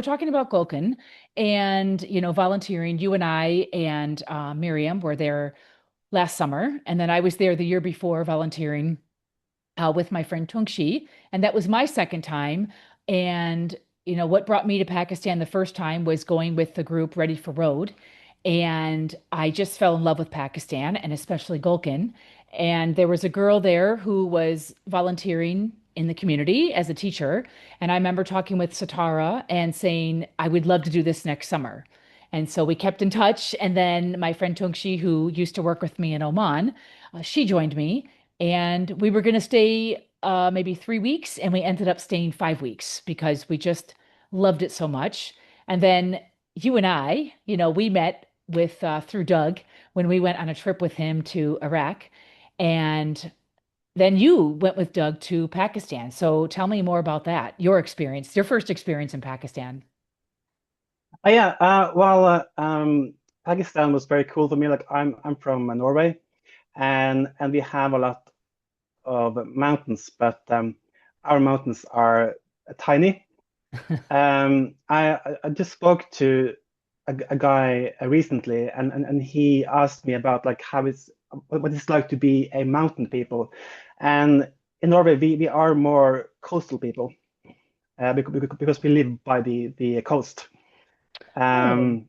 We're talking about Ghulkin and, volunteering. You and I and Miriam were there last summer. And then I was there the year before volunteering with my friend Tungshi. And that was my second time. And, what brought me to Pakistan the first time was going with the group Ready for Road. And I just fell in love with Pakistan and especially Ghulkin. And there was a girl there who was volunteering in the community as a teacher. And I remember talking with Satara and saying, I would love to do this next summer. And so we kept in touch. And then my friend Tungshi, who used to work with me in Oman, she joined me. And we were going to stay maybe 3 weeks. And we ended up staying 5 weeks because we just loved it so much. And then you and I, we met with through Doug when we went on a trip with him to Iraq. And then you went with Doug to Pakistan. So tell me more about that, your experience, your first experience in Pakistan. Yeah, Pakistan was very cool for me. Like I'm from Norway, and we have a lot of mountains, but our mountains are tiny. I just spoke to a guy recently, and he asked me about like how it's what it's like to be a mountain people, and in Norway we are more coastal people because we live by the coast. Oh, Um,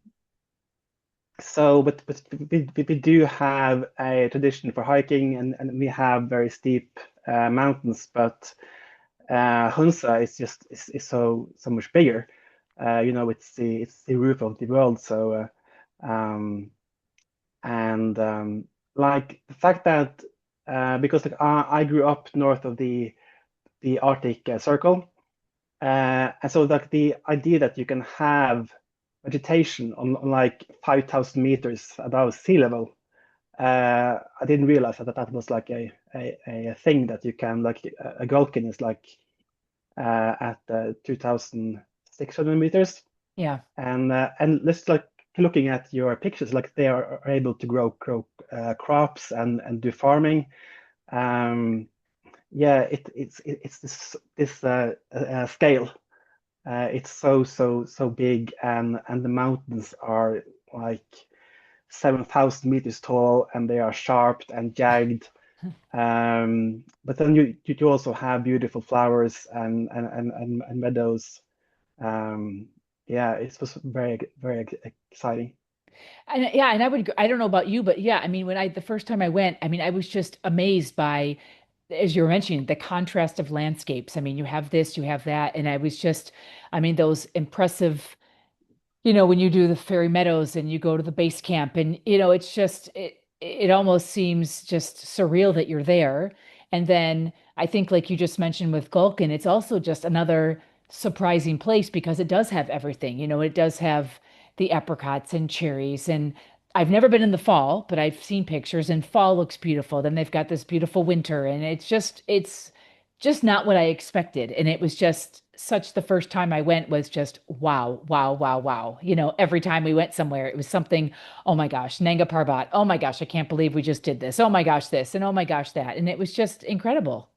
but we do have a tradition for hiking, and we have very steep mountains. But Hunza is just is so much bigger. It's the roof of the world. So um, and like the fact that because like I grew up north of the Arctic Circle, and so like the idea that you can have vegetation on like 5,000 meters above sea level, I didn't realize that was like a thing that you can like a Gulkin is like at 2,600 meters, yeah. and let's like looking at your pictures, like they are able to grow crops and do farming. Um, yeah, it's this scale. It's so big, and the mountains are like 7,000 meters tall, and they are sharp and jagged. But then you also have beautiful flowers and meadows. Um, yeah, it was very exciting. And yeah, and I don't know about you, but yeah, I mean, the first time I went, I mean, I was just amazed by, as you were mentioning, the contrast of landscapes. I mean, you have this, you have that. And I was just, I mean, those impressive, when you do the fairy meadows and you go to the base camp and, it's just, it almost seems just surreal that you're there. And then I think, like you just mentioned with Gulkin, it's also just another surprising place because it does have everything. It does have the apricots and cherries. And I've never been in the fall, but I've seen pictures and fall looks beautiful. Then they've got this beautiful winter and it's just not what I expected. And it was just such the first time I went was just wow, wow, wow, wow. Every time we went somewhere, it was something, oh my gosh, Nanga Parbat. Oh my gosh, I can't believe we just did this. Oh my gosh, this. And oh my gosh, that. And it was just incredible.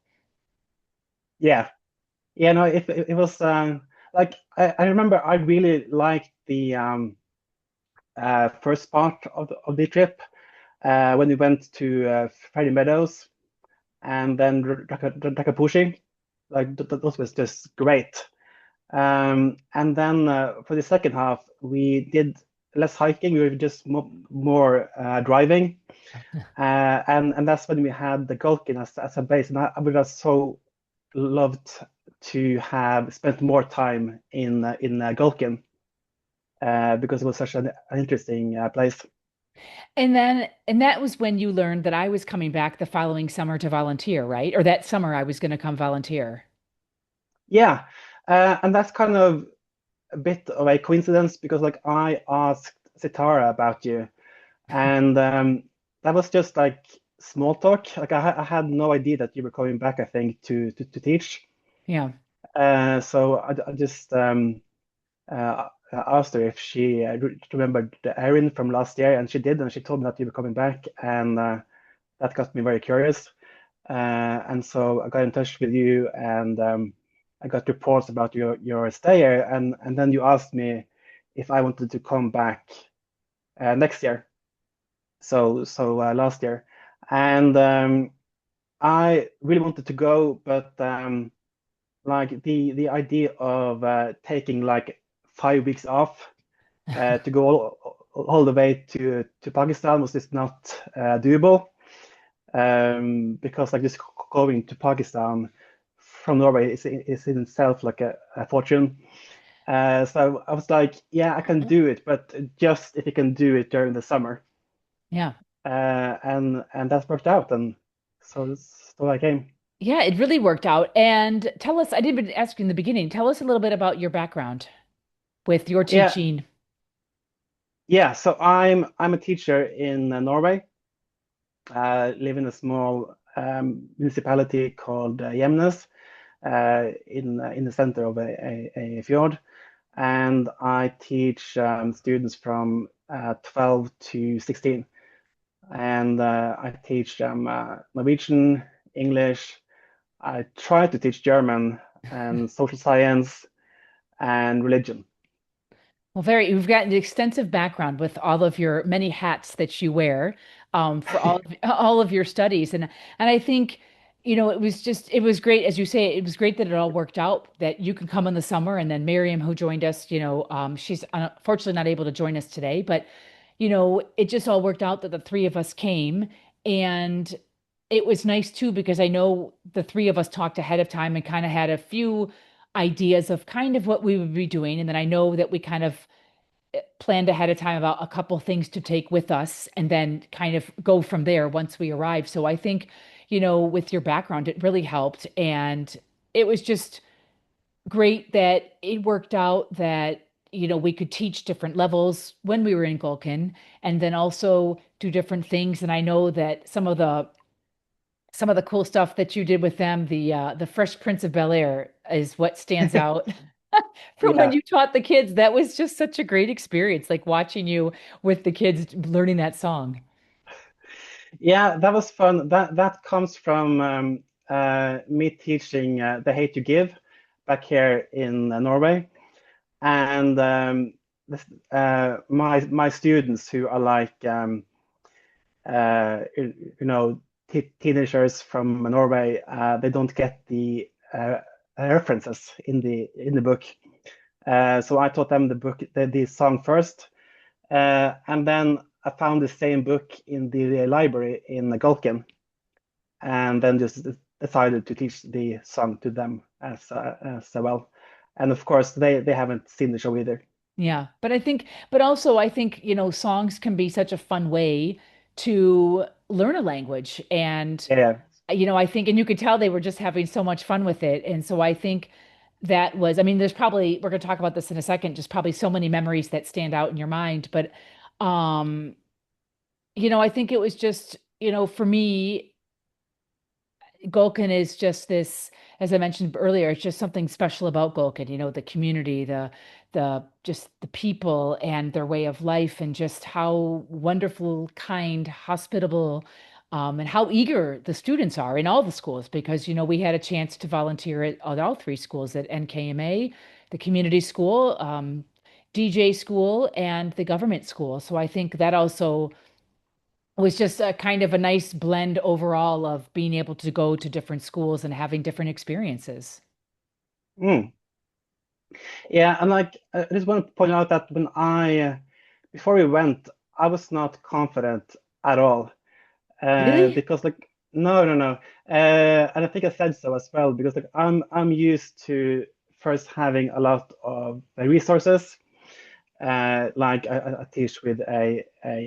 Yeah, yeah, no, it was like I remember I really liked the first part of the trip when we went to Fairy Meadows and then Rakapushi. Like those was just great. And then for the second half, we did less hiking. We were just more driving, and that's when we had the Gulkin as a base. And I would have so loved to have spent more time in Gulkin because it was such an interesting place. And that was when you learned that I was coming back the following summer to volunteer, right? Or that summer I was going to come volunteer. Yeah, and that's kind of a bit of a coincidence because like I asked Sitara about you, and that was just like small talk. Like I had no idea that you were coming back, I think, to teach. Yeah. So I just asked her if she remembered the Erin from last year, and she did, and she told me that you were coming back, and that got me very curious. And so I got in touch with you, and I got reports about your stay here, and then you asked me if I wanted to come back next year. So last year, and I really wanted to go, but like the idea of taking like 5 weeks off to go all the way to Pakistan was just not doable. Because like just going to Pakistan from Norway is in itself like a fortune. So I was like, yeah, I can do it, but just if you can do it during the summer. Yeah. And that worked out, and so I came. Yeah, it really worked out. And tell us, I didn't even ask you in the beginning, tell us a little bit about your background with your Yeah, teaching. yeah. So I'm a teacher in Norway. Live in a small municipality called Gjemnes, in the center of a fjord, and I teach students from 12 to 16, and I teach them Norwegian, English. I try to teach German and social science and religion. Well, you've got an extensive background with all of your many hats that you wear for all of your studies. And I think, it was great, as you say, it was great that it all worked out, that you can come in the summer. And then Miriam, who joined us, she's unfortunately not able to join us today, but it just all worked out that the three of us came. And it was nice too, because I know the three of us talked ahead of time and kind of had a few ideas of kind of what we would be doing. And then I know that we kind of planned ahead of time about a couple things to take with us and then kind of go from there once we arrive. So I think, with your background, it really helped. And it was just great that it worked out that, we could teach different levels when we were in Ghulkin and then also do different things. And I know that some of the cool stuff that you did with them, the Fresh Prince of Bel-Air is what stands out from when Yeah, you taught the kids. That was just such a great experience, like watching you with the kids learning that song. yeah, that was fun. That comes from me teaching The Hate You Give back here in Norway, and my students who are like you know teenagers from Norway, they don't get the references in the book. So I taught them the song first, and then I found the same book in the library in Ghulkin, and then just decided to teach the song to them as well. And of course, they haven't seen the show either. Yeah, but also I think, songs can be such a fun way to learn a language. And, Yeah. I think, and you could tell they were just having so much fun with it. And so I think that was, I mean, we're going to talk about this in a second, just probably so many memories that stand out in your mind. But, um, I think it was just, for me, Ghulkin is just this, as I mentioned earlier, it's just something special about Ghulkin, the community, just the people and their way of life and just how wonderful, kind, hospitable, and how eager the students are in all the schools because, we had a chance to volunteer at all three schools at NKMA, the community school, DJ school, and the government school. So I think that also was just a kind of a nice blend overall of being able to go to different schools and having different experiences. Mm. Yeah, and like I just want to point out that when before we went, I was not confident at all. Really? Because like no, no, no, and I think I said so as well because like I'm used to first having a lot of resources. Like I teach with a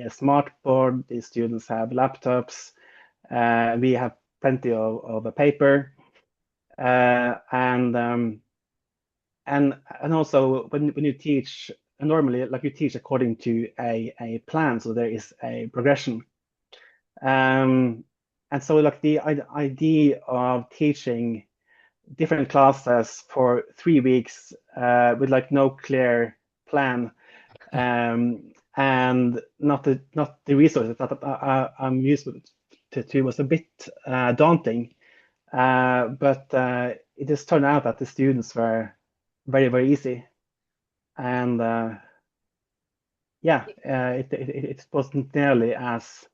smart board. The students have laptops. We have plenty of paper, and also when you teach normally like you teach according to a plan, so there is a progression. Um, and so like the idea of teaching different classes for 3 weeks with like no clear plan and not the resources that I'm used to was a bit daunting. But it just turned out that the students were very, very easy. And yeah, it wasn't nearly as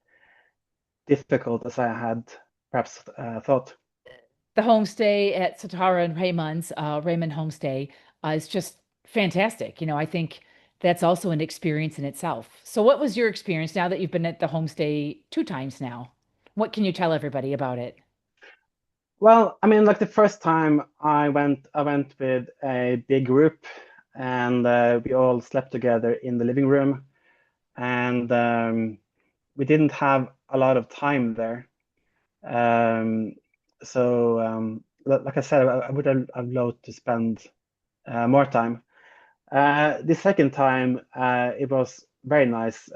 difficult as I had perhaps thought. The homestay at Satara and Raymond Homestay, is just fantastic. I think that's also an experience in itself. So, what was your experience now that you've been at the homestay two times now? What can you tell everybody about it? Well, I mean, like the first time I went with a big group, and we all slept together in the living room, and we didn't have a lot of time there. Um, so, like I said, I would have loved to spend more time. The second time, it was very nice.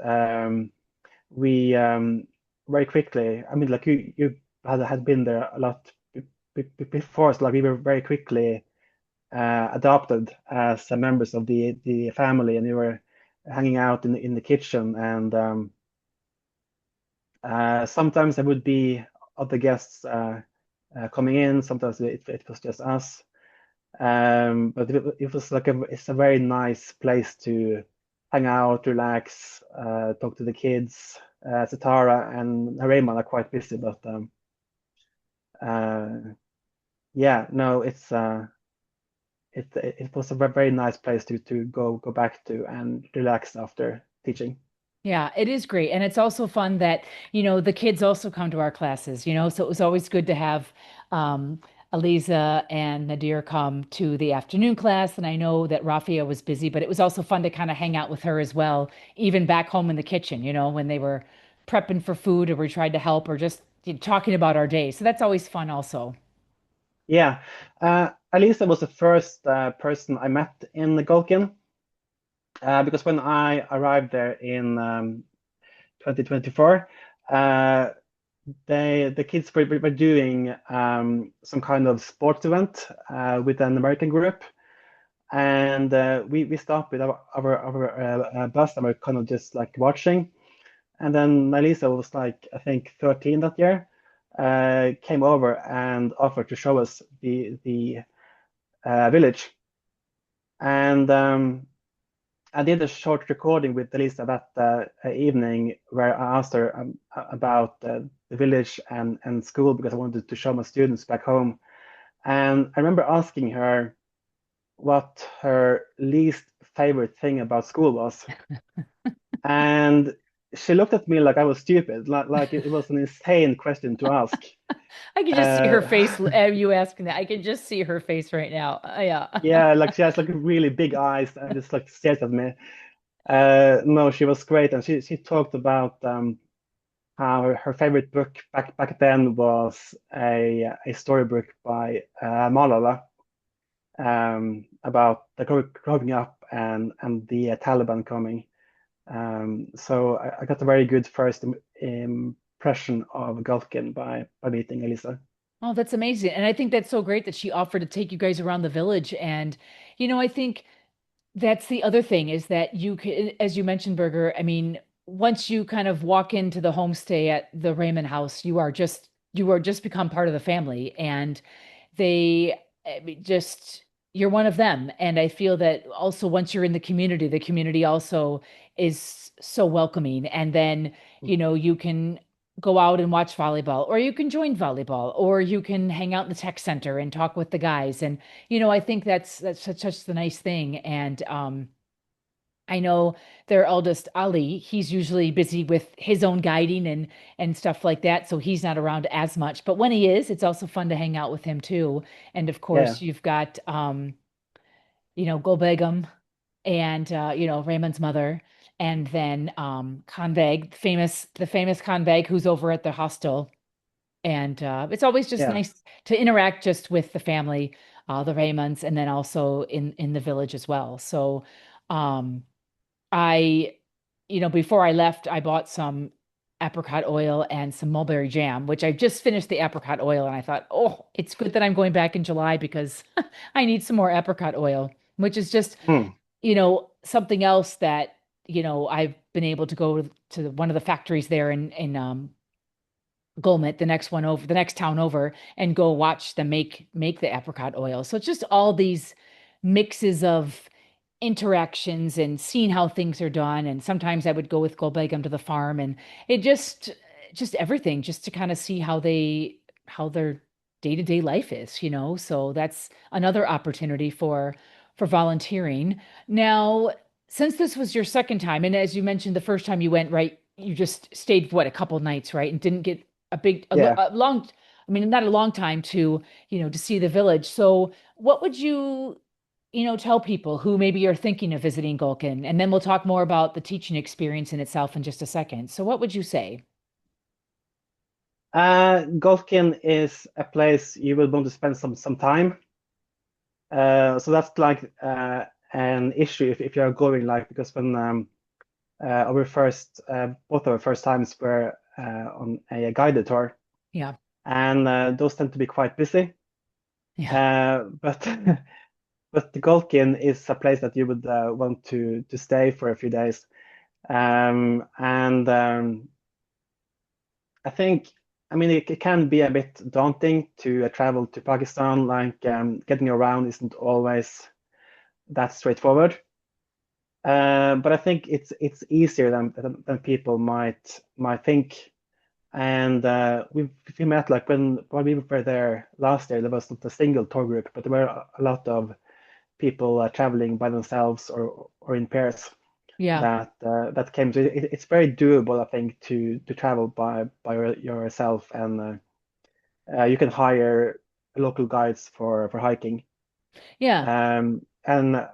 We very quickly, I mean, like you had been there a lot before, so like we were very quickly adopted as members of the family, and we were hanging out in the kitchen, and sometimes there would be other guests coming in. Sometimes it was just us. But it was like it's a very nice place to hang out, relax, talk to the kids. Satara and Harema are quite busy, but uh, yeah, no, it was a very nice place to go back to and relax after teaching. Yeah, it is great. And it's also fun that, the kids also come to our classes, so it was always good to have Aliza and Nadir come to the afternoon class. And I know that Rafia was busy, but it was also fun to kind of hang out with her as well, even back home in the kitchen, when they were prepping for food or we tried to help or just talking about our day. So that's always fun also. Yeah, Alisa was the first person I met in the Ghulkin, because when I arrived there in 2024, uh, the kids were doing some kind of sports event with an American group, and we stopped with our bus and we're kind of just like watching. And then Melissa was like, I think 13 that year, came over and offered to show us the village. And I did a short recording with Elisa that evening where I asked her about the village and school because I wanted to show my students back home. And I remember asking her what her least favorite thing about school was. And she looked at me like I was stupid, like it was an insane question to ask. I can just see her Uh, face, you asking that. I can just see her face right now. Yeah. yeah, like she has like really big eyes and just like stares at me. No, she was great, and she talked about how her favorite book back then was a storybook by Malala, about the growing up and the Taliban coming. So I got a very good first impression of Gulkin by meeting Elisa. Oh, that's amazing. And I think that's so great that she offered to take you guys around the village. And, I think that's the other thing is that you can, as you mentioned, Berger, I mean, once you kind of walk into the homestay at the Raymond house, you are just become part of the family. And they just you're one of them. And I feel that also once you're in the community also is so welcoming. And then, you can go out and watch volleyball, or you can join volleyball, or you can hang out in the tech center and talk with the guys. And, I think that's such the nice thing. And I know their eldest Ali, he's usually busy with his own guiding and stuff like that, so he's not around as much. But when he is, it's also fun to hang out with him too. And of Yeah, course, you've got Gul Begum and Raymond's mother, and then Khan Beg, the famous Khan Beg who's over at the hostel. And it's always just yeah, nice to interact just with the family, the Raymonds, and then also in the village as well. So um I, before I left, I bought some apricot oil and some mulberry jam, which I just finished the apricot oil. And I thought, oh, it's good that I'm going back in July because I need some more apricot oil, which is just, hmm, something else that, I've been able to go to one of the factories there in Gulmet, the next one over, the next town over, and go watch them make the apricot oil. So it's just all these mixes of interactions and seeing how things are done. And sometimes I would go with Golbegum to the farm, and it just everything, just to kind of see how their day-to-day life is, you know. So that's another opportunity for volunteering. Now, since this was your second time, and as you mentioned, the first time you went, right, you just stayed what, a couple nights, right, and didn't get Yeah. a long, I mean, not a long time to, you know, to see the village. So what would you, you know, tell people who maybe are thinking of visiting Gulkin? And then we'll talk more about the teaching experience in itself in just a second. So what would you say? Ghulkin is a place you will want to spend some time. So that's like an issue if you're going, like, because when our first both our first times were on a guided tour, Yeah. and those tend to be quite busy. Yeah. But but the Ghulkin is a place that you would want to stay for a few days. And I think, I mean, it can be a bit daunting to travel to Pakistan. Like, getting around isn't always that straightforward. But I think it's easier than people might think. And we met, like, when we were there last year. There was not a single tour group, but there were a lot of people traveling by themselves or in pairs Yeah. that came. So it's very doable, I think, to travel by yourself, and you can hire local guides for hiking. Yeah. And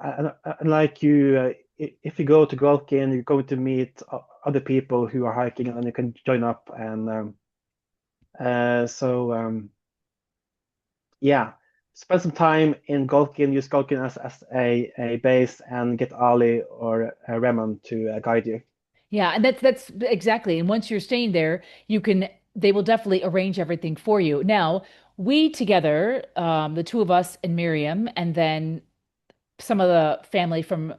like you, if you go to Ghulkin, you're going to meet other people who are hiking, and then you can join up. And so yeah, spend some time in Ghulkin. Use Ghulkin as a base, and get Ali or Reman to guide you. Yeah, and that's exactly. And once you're staying there, you can they will definitely arrange everything for you. Now, we together, the two of us and Miriam, and then some of the family from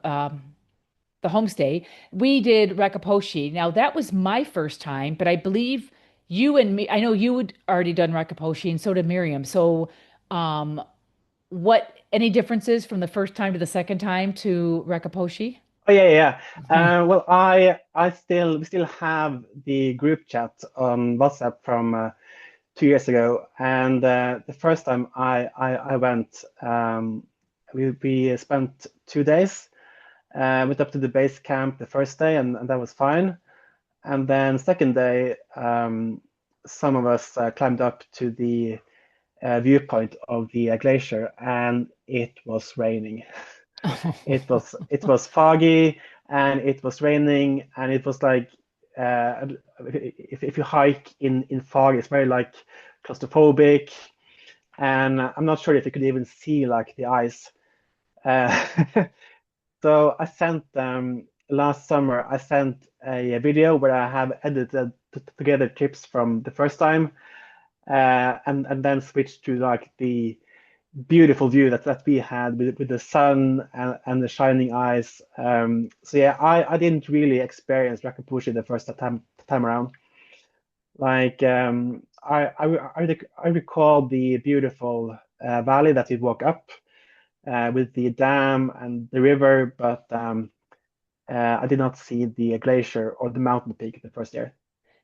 the homestay, we did Rakaposhi. Now, that was my first time, but I believe you and me, I know you had already done Rakaposhi, and so did Miriam. So, um, any differences from the first time to the second time to Rakaposhi? Oh, yeah, yeah. Well, I still we still have the group chat on WhatsApp from 2 years ago, and the first time I went, we spent 2 days. Went up to the base camp the first day, and that was fine. And then second day, some of us climbed up to the viewpoint of the glacier, and it was raining. It was foggy, and it was raining, and it was like, if you hike in fog, it's very, like, claustrophobic, and I'm not sure if you could even see, like, the ice. Uh, so last summer I sent a video where I have edited together clips from the first time, and then switched to, like, the beautiful view that we had with the sun and the shining eyes. So yeah, I didn't really experience Rakapushi the first time around. Like, I recall the beautiful valley that we walk up with the dam and the river, but I did not see the glacier or the mountain peak the first year.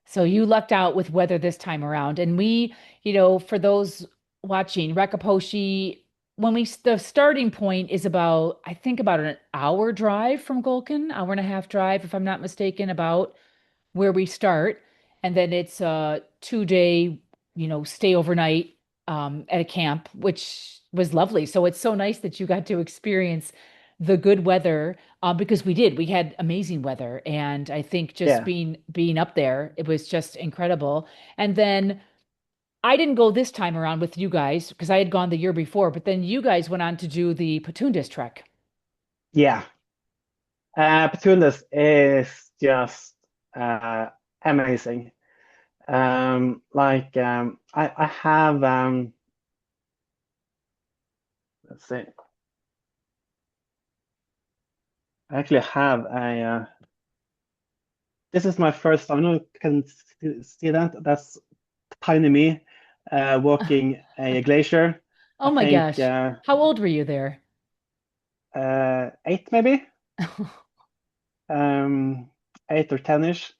So you lucked out with weather this time around. And we, you know, for those watching, Rakaposhi, the starting point is about, I think about an hour drive from Gulkin, hour and a half drive, if I'm not mistaken, about where we start. And then it's a 2 day, you know, stay overnight at a camp, which was lovely. So it's so nice that you got to experience the good weather because we did. We had amazing weather. And I think just Yeah, being up there, it was just incredible. And then I didn't go this time around with you guys because I had gone the year before, but then you guys went on to do the Petundis trek. yeah. Petunias is just uh, amazing. Like, I have, let's see, I actually have a. This is my first time. I know you can see that. That's tiny me walking a glacier. I Oh my think gosh. How old were you there? 8 maybe, um, 8 or 10ish.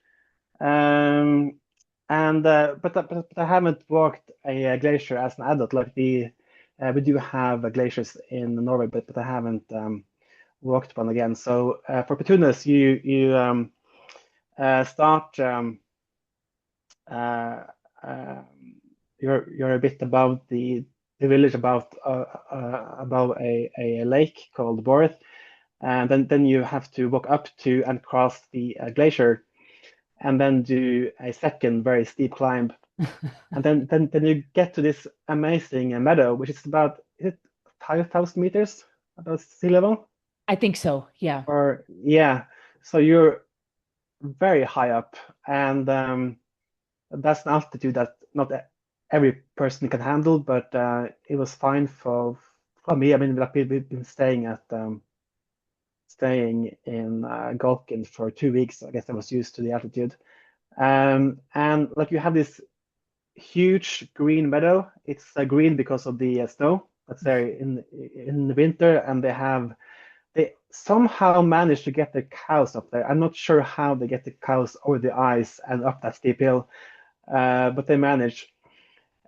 Um, and but I haven't walked a glacier as an adult. Like the we do have glaciers in Norway, but I haven't walked one again. So for petunias, you start uh, um, you're a bit above the village above a lake called Borth, and then you have to walk up to and cross the glacier, and then do a second very steep climb, and then you get to this amazing meadow, which is about, is it 5,000 meters above sea level? I think so. Yeah. Or yeah, so you're very high up, and that's an altitude that not every person can handle, but it was fine for me. I mean, like we've been staying in Ghulkin for 2 weeks. I guess I was used to the altitude. And like you have this huge green meadow. It's green because of the snow that's there in the winter, and they somehow managed to get the cows up there. I'm not sure how they get the cows over the ice and up that steep hill, but they managed.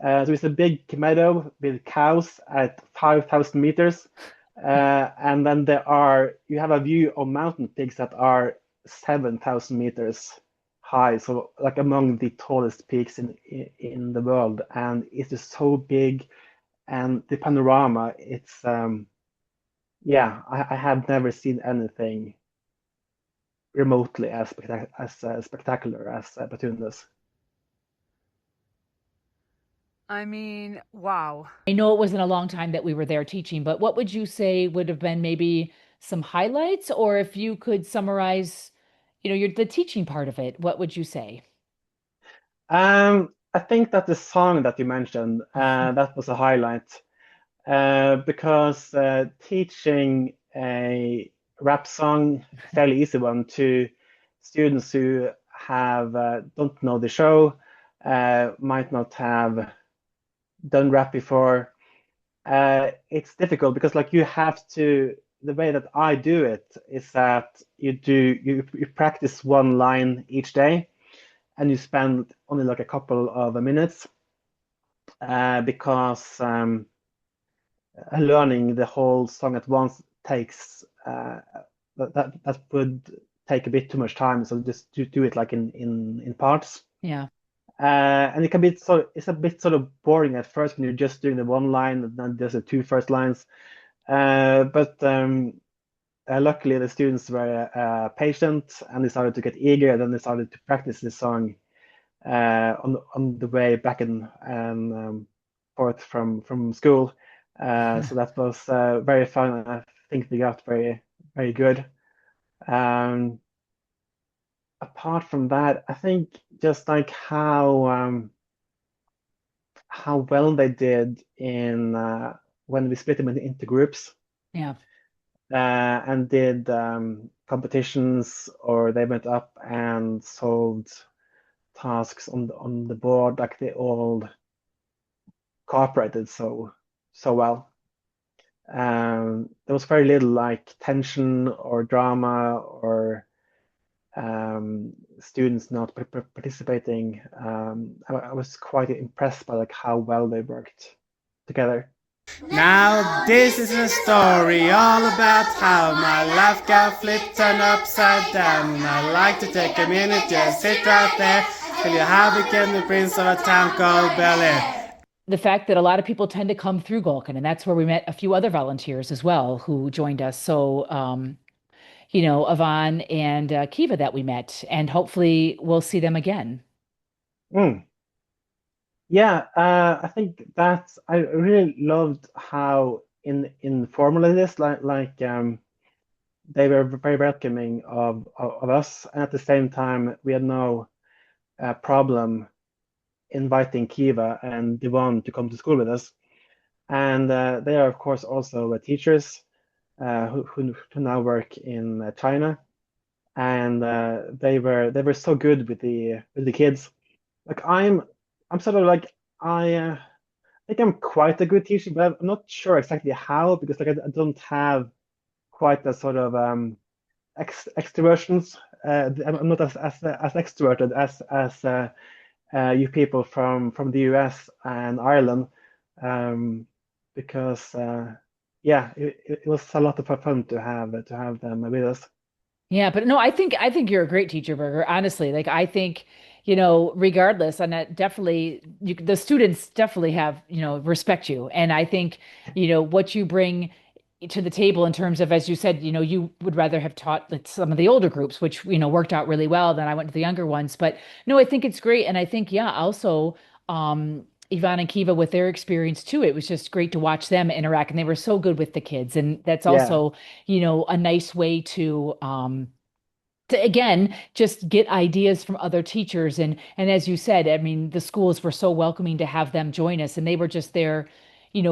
So it's a big meadow with cows at 5,000 meters. And then you have a view of mountain peaks that are 7,000 meters high. So like among the tallest peaks in the world. And it's just so big. And the panorama, yeah, I have never seen anything remotely as spectacular as Batunas. I mean, wow. I know it wasn't a long time that we were there teaching, but what would you say would have been maybe some highlights, or if you could summarize, the teaching part of it, what would you say? I think that the song that you mentioned, that was a highlight, because teaching a rap song, fairly easy one, to students who have don't know the show, might not have done rap before. It's difficult because like you have to. The way that I do it is that you practice one line each day, and you spend only like a couple of minutes, because learning the whole song at once takes that would take a bit too much time. So just to do it like in parts. Yeah. And it can be so it's a bit sort of boring at first when you're just doing the one line and then there's the two first lines. But luckily the students were patient, and they started to get eager, and then they started to practice this song on the way back and forth from school. So that was very fun, and I think they got very good. Um, Apart from that, I think just like how well they did in when we split them into groups, Yeah. and did competitions, or they went up and solved tasks on the board, like they all cooperated so well. There was very little like tension or drama or students not participating. I was quite impressed by like how well they worked together. Now this is a story all about how my life got flipped and upside down. And I'd like to take a minute, just sit right there, tell you how I became the prince of a town called Bel Air. The fact that a lot of people tend to come through Gulkin, and that's where we met a few other volunteers as well who joined us. So, Yvonne and Kiva that we met, and hopefully we'll see them again. Mm. Yeah, I think that's I really loved how informal it is. Like they were very welcoming of us, and at the same time we had no problem inviting Kiva and Devon to come to school with us. And they are of course also teachers who now work in China, and they were so good with the kids. Like I'm sort of like I think I'm quite a good teacher, but I'm not sure exactly how because like I don't have quite that sort of extroversions. I'm not as extroverted as you people from the US and Ireland, um, because yeah, it was a lot of fun to have them with us. Yeah, but no, I think you're a great teacher, Berger. Honestly, like I think, regardless, and that definitely the students definitely have, respect you. And I think, what you bring to the table in terms of, as you said, you would rather have taught like some of the older groups, which, worked out really well than I went to the younger ones. But no, I think it's great. And I think, yeah, also, Ivan and Kiva with their experience too. It was just great to watch them interact, and they were so good with the kids. And that's Yeah, also, a nice way to again just get ideas from other teachers. And as you said, I mean, the schools were so welcoming to have them join us, and they were just there,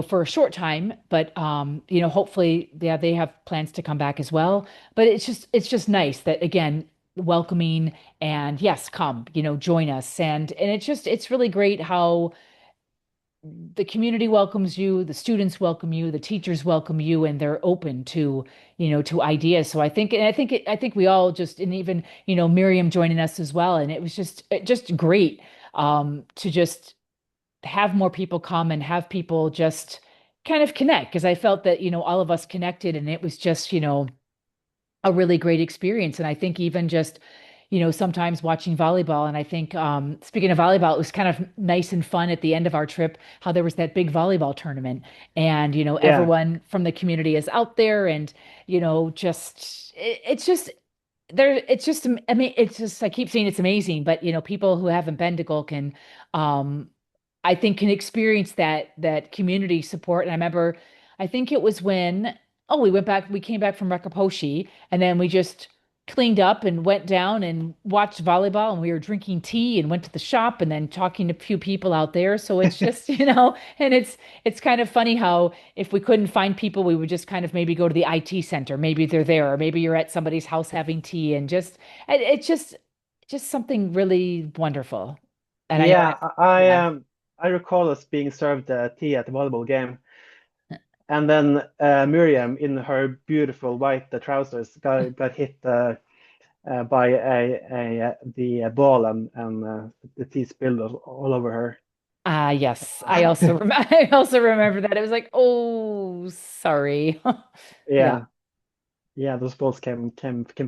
for a short time, but hopefully, yeah, they have plans to come back as well. But it's just nice that again, welcoming, and yes, come, join us. And it's really great how the community welcomes you, the students welcome you, the teachers welcome you, and they're open to ideas. So I think we all just, and even, Miriam joining us as well. And it was just great, to just have more people come and have people just kind of connect. Because I felt that, all of us connected, and it was just, a really great experience. And I think even just, sometimes watching volleyball. And I think, speaking of volleyball, it was kind of nice and fun at the end of our trip, how there was that big volleyball tournament. And, yeah, everyone from the community is out there, and, it's just there. It's just, I mean, it's just, I keep saying it's amazing, but, people who haven't been to Gulkin, um, I think can experience that community support. And I remember, I think it was when, oh, we came back from Rekaposhi, and then we just cleaned up and went down and watched volleyball, and we were drinking tea and went to the shop and then talking to a few people out there. So it's just, and it's kind of funny how if we couldn't find people, we would just kind of maybe go to the IT center. Maybe they're there, or maybe you're at somebody's house having tea, and it's just something really wonderful. And I know yeah. yeah. I recall us being served tea at the volleyball game, and then Miriam in her beautiful white trousers got hit by the ball and the tea spilled all over her. Ah, yes. I also remember that. It was like, oh, sorry. Yeah. Yeah, yeah. Those balls came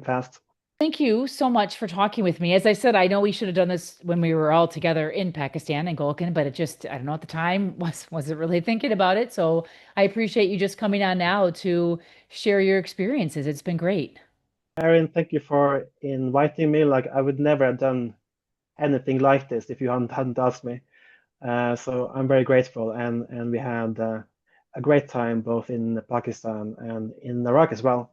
fast. Thank you so much for talking with me. As I said, I know we should have done this when we were all together in Pakistan and Gulkin, but I don't know, at the time wasn't really thinking about it. So I appreciate you just coming on now to share your experiences. It's been great. Erin, thank you for inviting me. Like I would never have done anything like this if you hadn't asked me. So I'm very grateful, and we had a great time both in Pakistan and in Iraq as well.